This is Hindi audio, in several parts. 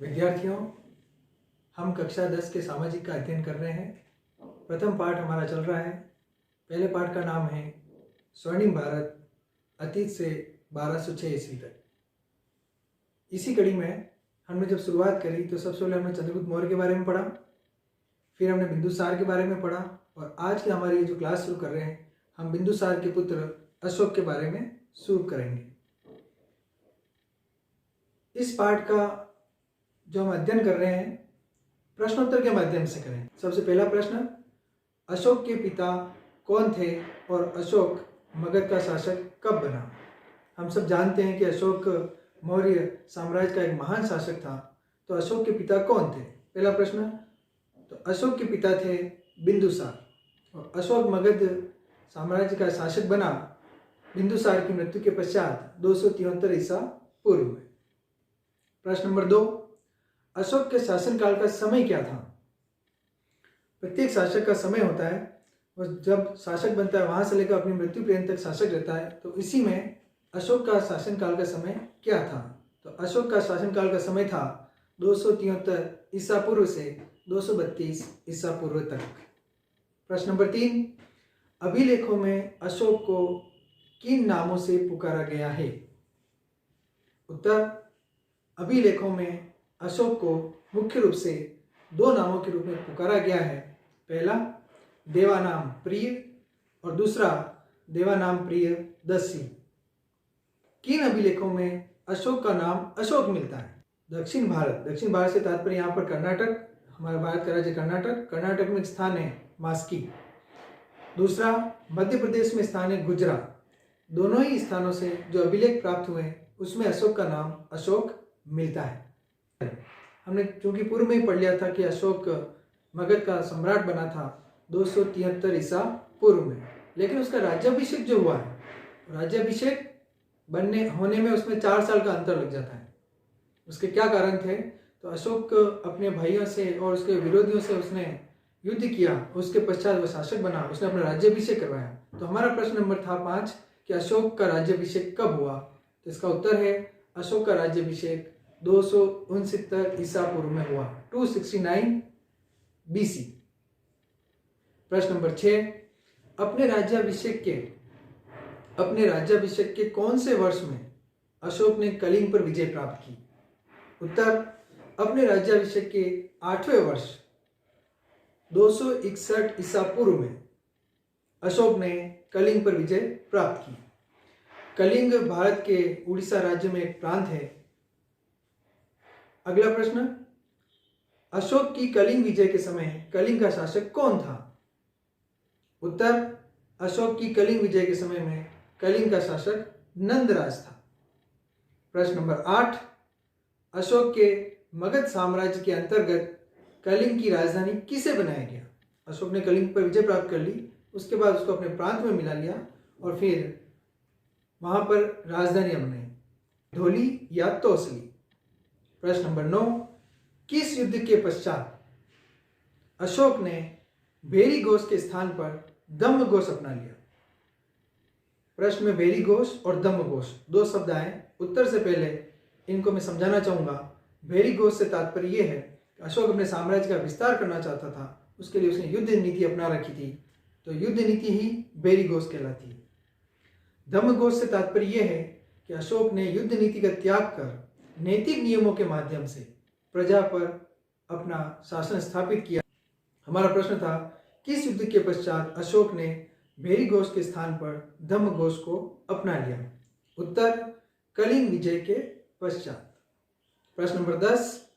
विद्यार्थियों, हम कक्षा 10 के सामाजिक का अध्ययन कर रहे हैं। प्रथम पाठ हमारा चल रहा है। पहले पाठ का नाम है स्वर्णिम भारत, अतीत से 1206 ईस्वी तक। इसी कड़ी में हमने जब शुरुआत करी तो सबसे पहले हमने चंद्रगुप्त मौर्य के बारे में पढ़ा, फिर हमने बिंदुसार के बारे में पढ़ा और आज की हमारी जो क्लास शुरू कर रहे हैं हम बिंदुसार के पुत्र अशोक के बारे में शुरू करेंगे। इस पाठ का जो हम अध्ययन कर रहे हैं प्रश्नोत्तर के माध्यम से करें। सबसे पहला प्रश्न, अशोक के पिता कौन थे और अशोक मगध का शासक कब बना? हम सब जानते हैं कि अशोक मौर्य साम्राज्य का एक महान शासक था, तो अशोक के पिता कौन थे? पहला प्रश्न, तो अशोक के पिता थे बिंदुसार और अशोक मगध साम्राज्य का शासक बना बिंदुसार की मृत्यु के पश्चात 273 ईसा पूर्व में। प्रश्न नंबर 2, अशोक के शासनकाल का समय क्या था? प्रत्येक शासक का समय होता है, वो जब शासक बनता है वहां से लेकर अपनी मृत्यु पर्यंत तक शासक रहता है, तो इसी में अशोक का शासनकाल का समय क्या था? तो अशोक का शासनकाल का समय था 273 ईसा पूर्व से 232 ईसा पूर्व तक। प्रश्न नंबर 3, अभिलेखों में अशोक को किन नामों से पुकारा गया है? उत्तर, अभिलेखों में अशोक को मुख्य रूप से दो नामों के रूप में पुकारा गया है। पहला देवानाम प्रिय और दूसरा देवानाम प्रिय दस्य। किन अभिलेखों में अशोक का नाम अशोक मिलता है? दक्षिण भारत से तात्पर्य यहाँ पर कर्नाटक, हमारा भारत का राज्य कर्नाटक में एक स्थान है मास्की। दूसरा मध्य प्रदेश में स्थान है गुजरात। दोनों ही स्थानों से जो अभिलेख प्राप्त हुए उसमें अशोक का नाम अशोक मिलता है। हमने चूंकि पूर्व में ही पढ़ लिया था कि अशोक मगध का सम्राट बना था 273 ईसा पूर्व में, लेकिन उसका राज्याभिषेक जो हुआ है, राज्याभिषेक होने में उसमें 4 साल का अंतर लग जाता है। उसके क्या कारण थे? तो अशोक अपने भाइयों से और उसके विरोधियों से उसने युद्ध किया, उसके पश्चात वह शासक बना, उसने अपना राज्याभिषेक करवाया। तो हमारा प्रश्न नंबर था 5 कि अशोक का राज्याभिषेक कब हुआ? तो इसका उत्तर है अशोक का राज्याभिषेक 269 ईसा पूर्व में हुआ, 269 BC। प्रश्न नंबर 6, अपने राज्याभिषेक के कौन से वर्ष में अशोक ने कलिंग पर विजय प्राप्त की? उत्तर, अपने राज्याभिषेक के 8वें वर्ष 261 ईसा पूर्व में अशोक ने कलिंग पर विजय प्राप्त की। कलिंग भारत के उड़ीसा राज्य में एक प्रांत है। अगला प्रश्न, अशोक की कलिंग विजय के समय कलिंग का शासक कौन था? उत्तर, अशोक की कलिंग विजय के समय में कलिंग का शासक नंदराज था। प्रश्न नंबर 8, अशोक के मगध साम्राज्य के अंतर्गत कलिंग की राजधानी किसे बनाया गया? अशोक ने कलिंग पर विजय प्राप्त कर ली, उसके बाद उसको अपने प्रांत में मिला लिया और फिर वहां पर राजधानियां बनाई, धौली या तोसली। प्रश्न नंबर 9, किस युद्ध के पश्चात अशोक ने भेरी घोष के स्थान पर दम्म घोष अपना लिया? प्रश्न में भेरी घोष और दम्म घोष दो शब्द आए। उत्तर से पहले इनको मैं समझाना चाहूंगा। भेरी घोष से तात्पर्य यह है कि अशोक अपने साम्राज्य का विस्तार करना चाहता था, उसके लिए उसने युद्ध नीति अपना रखी थी, तो युद्ध नीति ही भेरी घोष कहलाती है। दम्म घोष से तात्पर्य यह है कि अशोक ने युद्ध नीति का त्याग कर नैतिक नियमों के माध्यम से प्रजा पर अपना शासन स्थापित किया। हमारा प्रश्न था, किस युद्ध के पश्चात अशोक ने भेरी घोष के स्थान पर दम्म घोष को अपना लिया? उत्तर, कलिंग विजय के पश्चात। प्रश्न नंबर 10,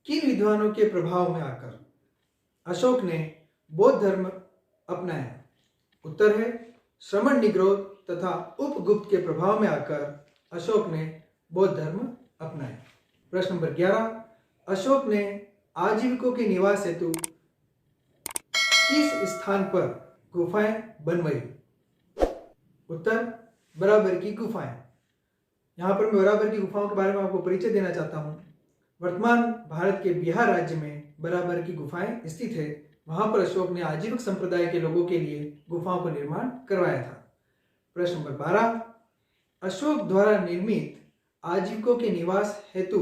किन विद्वानों के प्रभाव में आकर अशोक ने बौद्ध धर्म अपनाया? उत्तर है श्रमण निग्रोध तथा उपगुप्त के प्रभाव में आकर अशोक ने बौद्ध धर्म अपनाया। प्रश्न नंबर 11, अशोक ने आजीविकों के निवास हेतु किस स्थान पर गुफाएं बनवाई? उत्तर, बराबर की गुफाएं। यहां पर मैं बराबर की गुफाओं के बारे में आपको परिचय देना चाहता हूं। वर्तमान भारत के बिहार राज्य में बराबर की गुफाएं स्थित है। वहां पर अशोक ने आजीविक संप्रदाय के लोगों के लिए गुफाओं का निर्माण करवाया था। प्रश्न नंबर 12, अशोक द्वारा निर्मित आजीविकों के निवास हेतु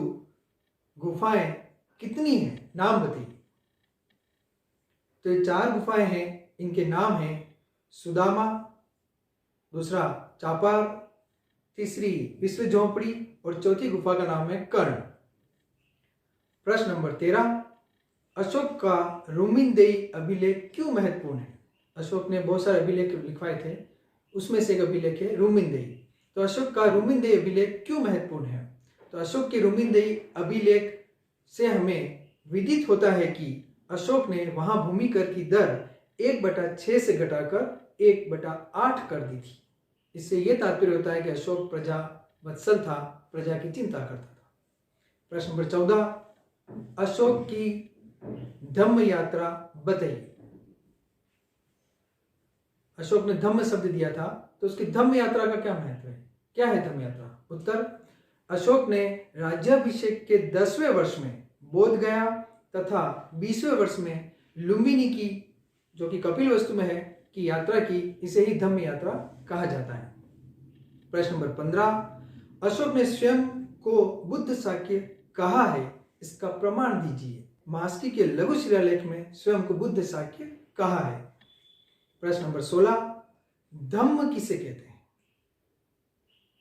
गुफाएं कितनी हैं, नाम बताइए। तो ये 4 गुफाएं हैं, इनके नाम हैं सुदामा, दूसरा चापार, तीसरी विश्व झोंपड़ी और चौथी गुफा का नाम है कर्ण। प्रश्न नंबर 13, अशोक का रुमिनदेई अभिलेख क्यों महत्वपूर्ण है? अशोक ने बहुत सारे अभिलेख लिखवाए थे, उसमें से एक अभिलेख है रुमिनदेई। तो अशोक का रुमिनदेई अभिलेख क्यों महत्वपूर्ण है? तो अशोक के रुमिनदेई अभिलेख से हमें विदित होता है कि अशोक ने वहां भूमि कर की दर 1/6 से घटाकर 1/8 कर दी थी। इससे यह तात्पर्य होता है कि अशोक प्रजा वत्सल था, प्रजा की चिंता करता था। प्रश्न नंबर 14, अशोक की धम्म यात्रा बताइए। अशोक ने धम्म शब्द दिया था, तो उसकी धम्म यात्रा का क्या महत्व है? क्या है धम्म यात्रा? उत्तर, अशोक ने राज्याभिषेक के 10वें वर्ष में बोध गया तथा 20वें वर्ष में लुम्बिनी की, जो कि कपिलवस्तु में है, की यात्रा की। इसे ही धम्म यात्रा कहा जाता है। प्रश्न नंबर 15, अशोक ने स्वयं को बुद्ध शाक्य कहा है, इसका प्रमाण दीजिए। मास्की के लघु शिलालेख में स्वयं को बुद्ध शाक्य कहा है। प्रश्न नंबर 16, धम्म किसे कहते हैं?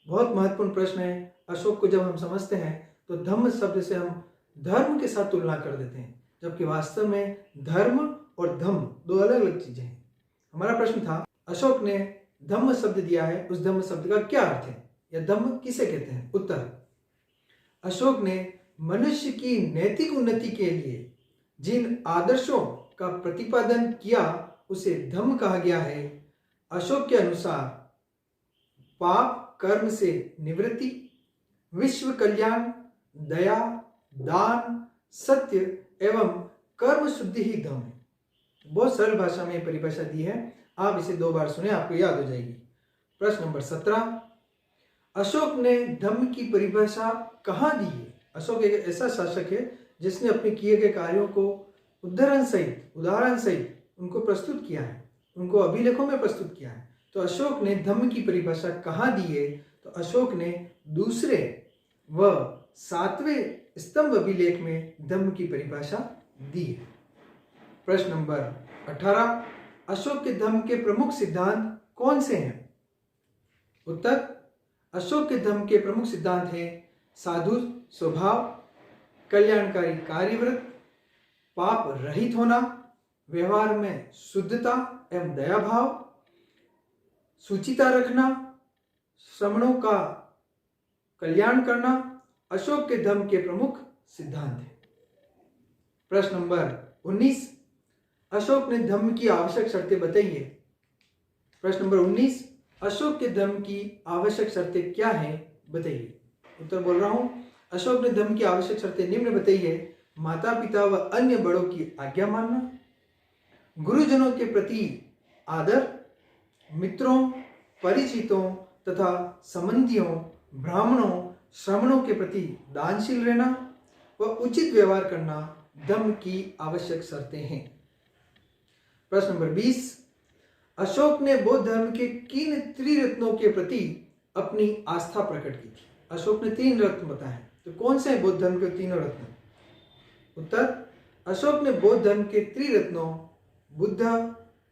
बहुत महत्वपूर्ण प्रश्न है। अशोक को जब हम समझते हैं तो धम्म शब्द से हम धर्म के साथ तुलना कर देते हैं, जबकि वास्तव में धर्म और धम्म दो अलग अलग चीजें हैं। हमारा प्रश्न था, अशोक ने धम्म शब्द दिया है, उस धम्म शब्द का क्या अर्थ है, या धम्म किसे कहते हैं? उत्तर, अशोक ने मनुष्य की नैतिक उन्नति के लिए जिन आदर्शों का प्रतिपादन किया उसे धम्म कहा गया है। अशोक के अनुसार पाप कर्म से निवृत्ति, विश्व कल्याण, दया, दान, सत्य एवं कर्म शुद्धि ही धम्म है। बहुत सरल भाषा में परिभाषा दी है, आप इसे 2 बार सुने, आपको याद हो जाएगी। प्रश्न नंबर 17, अशोक ने धम्म की परिभाषा कहाँ दी है? अशोक एक ऐसा शासक है जिसने अपने किए गए कार्यों को उदाहरण सहित उनको प्रस्तुत किया है, उनको अभिलेखों में प्रस्तुत किया है। तो अशोक ने धम्म की परिभाषा कहाँ दी है? तो अशोक ने दूसरे व 7वें स्तंभ अभिलेख में धम्म की परिभाषा दी है। प्रश्न नंबर 18, अशोक के धम्म के प्रमुख सिद्धांत कौन से हैं? उत्तर, अशोक के धम्म के प्रमुख सिद्धांत हैं साधु स्वभाव, कल्याणकारी कार्यव्रत, पाप रहित होना, व्यवहार में शुद्धता एवं दया भाव, सुचिता रखना, श्रमणों का कल्याण करना अशोक के धम्म के प्रमुख सिद्धांत हैं। प्रश्न नंबर 19, अशोक ने धम्म की आवश्यक शर्तें बताइए। प्रश्न नंबर 19, अशोक के धम्म की आवश्यक शर्तें क्या हैं, बताइए। उत्तर बोल रहा हूं, अशोक ने धम्म की आवश्यक शर्तें निम्न बताई है। माता पिता व अन्य बड़ों की आज्ञा मानना, गुरुजनों के प्रति आदर, मित्रों, परिचितों तथा संबंधियों, ब्राह्मणों, श्रमणों के प्रति दानशील रहना व उचित व्यवहार करना धम्म की आवश्यक शर्तें हैं। प्रश्न नंबर 20, अशोक ने बौद्ध धर्म के किन त्रिरत्नों के प्रति अपनी आस्था प्रकट की थी? अशोक ने 3 रत्न बताए, तो कौन से हैं बौद्ध धर्म के 3 रत्न? उत्तर, अशोक ने बौद्ध धर्म के त्रिरत्नों बुद्ध,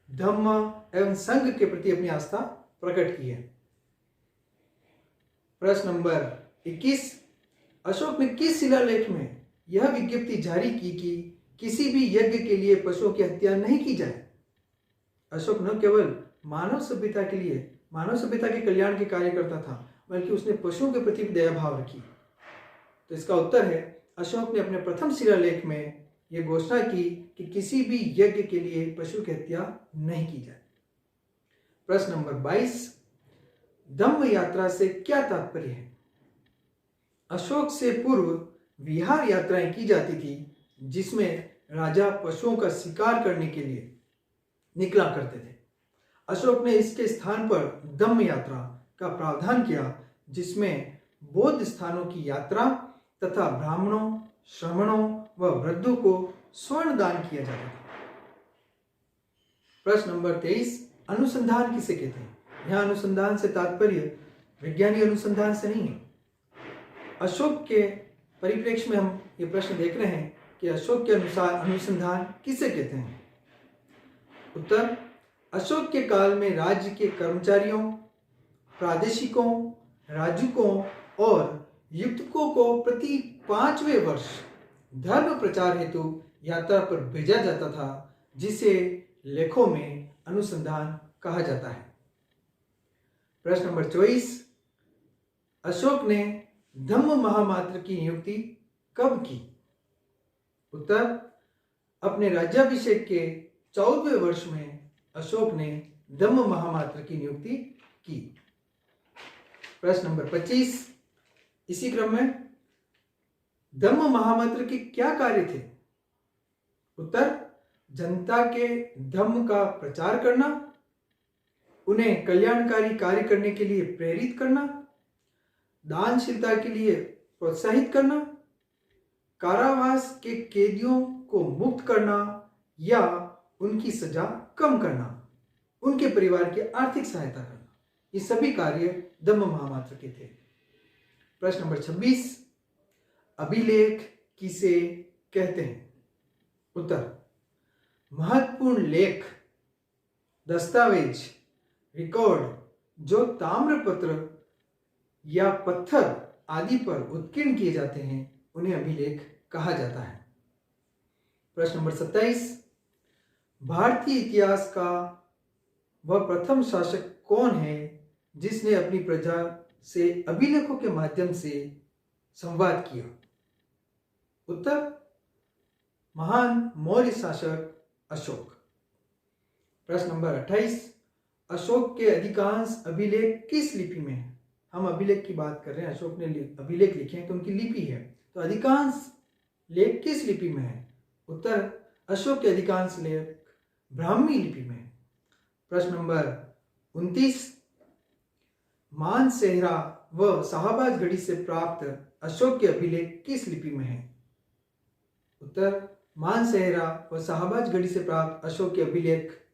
धम्म एवं संघ के प्रति अपनी आस्था प्रकट की है। प्रश्न नंबर 21, अशोक ने किस शिलालेख में यह विज्ञप्ति जारी की कि किसी भी यज्ञ के लिए पशुओं की हत्या नहीं की जाए? अशोक न केवल मानव सभ्यता के कल्याण के कार्य करता था, बल्कि उसने पशुओं के प्रति भी दया भाव रखी। तो इसका उत्तर है, अशोक ने अपने प्रथम शिलालेख में यह घोषणा की कि किसी भी यज्ञ के लिए पशु की हत्या नहीं की जाए। प्रश्न नंबर 22, धम्म यात्रा से क्या तात्पर्य है? अशोक से पूर्व विहार यात्राएं की जाती थी, जिसमें राजा पशुओं का शिकार करने के लिए निकला करते थे। अशोक ने इसके स्थान पर धम्म यात्रा का प्रावधान किया, जिसमें बौद्ध स्थानों की यात्रा तथा ब्राह्मणों, श्रमणों व वृद्धों को स्वर्ण दान किया जाता था। प्रश्न नंबर 23, अनुसंधान किसे कहते हैं? यहां अनुसंधान से तात्पर्य वैज्ञानिक अनुसंधान से नहीं है। अशोक के परिप्रेक्ष्य में हम ये प्रश्न देख रहे हैं कि अशोक के अनुसार अनुसंधान किसे कहते हैं। उत्तर, अशोक के काल में राज्य के कर्मचारियों, प्रादेशिकों, राजूकों और युक्तकों को प्रति 5वें वर्ष धर्म प्रचार हेतु यात्रा पर भेजा जाता था, जिसे लेखों में अनुसंधान कहा जाता है। प्रश्न नंबर 24, अशोक ने धम्म महामात्र की नियुक्ति कब की। उत्तर, अपने राज्याभिषेक के 14वें वर्ष में अशोक ने धम्म महामात्र की नियुक्ति की। प्रश्न नंबर 25, इसी क्रम में धम्म महामंत्र के क्या कार्य थे। उत्तर, जनता के धम्म का प्रचार करना, उन्हें कल्याणकारी कार्य करने के लिए प्रेरित करना, दानशीलता के लिए प्रोत्साहित करना, कारावास के कैदियों को मुक्त करना या उनकी सजा कम करना, उनके परिवार की आर्थिक सहायता करना, ये सभी कार्य धम्म महामात्र के थे। प्रश्न नंबर 26, अभिलेख किसे कहते हैं। उत्तर, महत्वपूर्ण लेख, दस्तावेज, रिकॉर्ड जो ताम्रपत्र या पत्थर आदि पर उत्कीर्ण किए जाते हैं, उन्हें अभिलेख कहा जाता है। प्रश्न नंबर 27, भारतीय इतिहास का वह प्रथम शासक कौन है जिसने अपनी प्रजा से अभिलेखों के माध्यम से संवाद किया। उत्तर, महान मौर्य शासक अशोक। प्रश्न नंबर 28, अशोक के अधिकांश अभिलेख किस लिपि में है। हम अभिलेख की बात कर रहे हैं, अशोक ने अभिलेख लिखे हैं तो उनकी लिपि है, तो अधिकांश लेख किस लिपि में है। उत्तर, अशोक के अधिकांश लेख ब्राह्मी लिपि में है। प्रश्न नंबर 29, मानसेहरा व शाहबाज घड़ी से प्राप्त अशोक के अभिलेख किस लिपि में है। उत्तर, मानसेहरा व शाहबाज घड़ी से प्राप्त अशोक के अभिलेख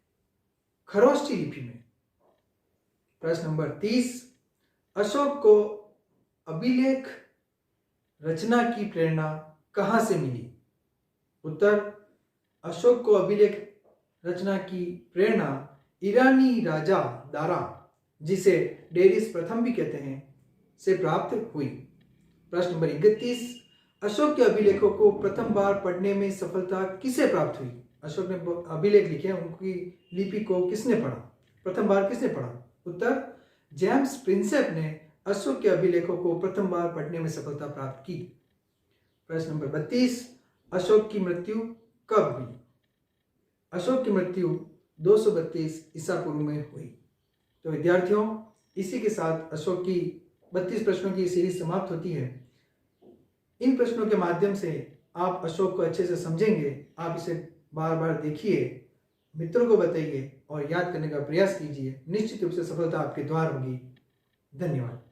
खरोष्ठी लिपि में। प्रश्न नंबर 30, अशोक को अभिलेख रचना की प्रेरणा कहां से मिली। उत्तर, अशोक को अभिलेख रचना की प्रेरणा ईरानी राजा दारा, जिसे डेरियस प्रथम भी कहते हैं, से प्राप्त हुई। प्रश्न नंबर 31, अशोक के अभिलेखों को प्रथम बार पढ़ने में सफलता किसे प्राप्त हुई। अशोक ने अभिलेख लिखे, उनकी लिपि को किसने पढ़ा, प्रथम बार किसने पढ़ा। उत्तर, जेम्स प्रिंसेप ने अशोक के अभिलेखों को प्रथम बार पढ़ने में सफलता प्राप्त की। प्रश्न नंबर 32, अशोक की मृत्यु कब हुई। अशोक की मृत्यु 232 ईसा पूर्व में हुई। तो विद्यार्थियों, इसी के साथ अशोक की 32 प्रश्नों की सीरीज समाप्त होती है। इन प्रश्नों के माध्यम से आप अशोक को अच्छे से समझेंगे। आप इसे बार बार देखिए, मित्रों को बताइए और याद करने का प्रयास कीजिए। निश्चित रूप से सफलता आपके द्वार होगी। धन्यवाद।